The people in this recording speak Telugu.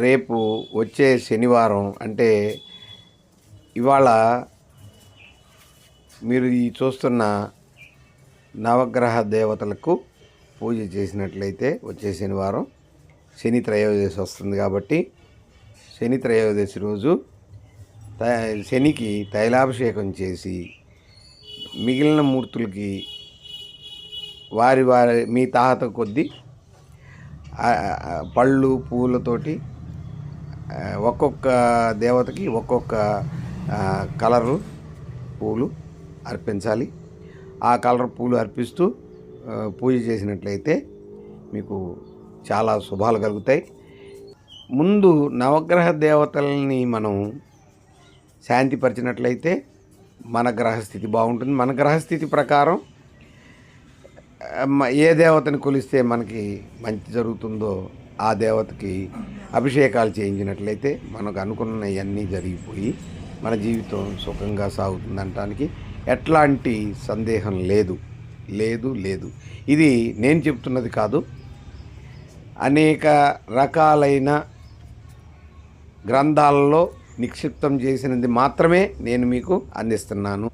రేపు వచ్చే శనివారం అంటే ఇవాళ మీరు ఈ చూస్తున్న నవగ్రహ దేవతలకు పూజ చేసినట్లయితే వచ్చే శనివారం శని త్రయోదశి వస్తుంది. కాబట్టి శని త్రయోదశి రోజు శనికి తైలాభిషేకం చేసి మిగిలిన మూర్తులకి వారి మీ తాహత కొద్దీ పళ్ళు పూలతోటి ఒక్కొక్క దేవతకి ఒక్కొక్క కలరు పూలు అర్పించాలి. ఆ కలర్ పూలు అర్పిస్తూ పూజ చేసినట్లయితే మీకు చాలా శుభాలు కలుగుతాయి. ముందు నవగ్రహ దేవతల్ని మనం శాంతిపరిచినట్లయితే మన గ్రహస్థితి బాగుంటుంది. మన గ్రహస్థితి ప్రకారం ఏ దేవతని కొలిస్తే మనకి మంచి జరుగుతుందో ఆ దేవతకి అభిషేకాలు చేయించినట్లయితే మనకు అనుకున్నవన్నీ జరిగిపోయి మన జీవితం సుఖంగా సాగుతుందనటానికి ఎట్లాంటి సందేహం లేదు. ఇది నేను చెప్తున్నది కాదు, అనేక రకాలైన గ్రంథాలలో నిక్షిప్తం చేసినది మాత్రమే నేను మీకు అందిస్తున్నాను.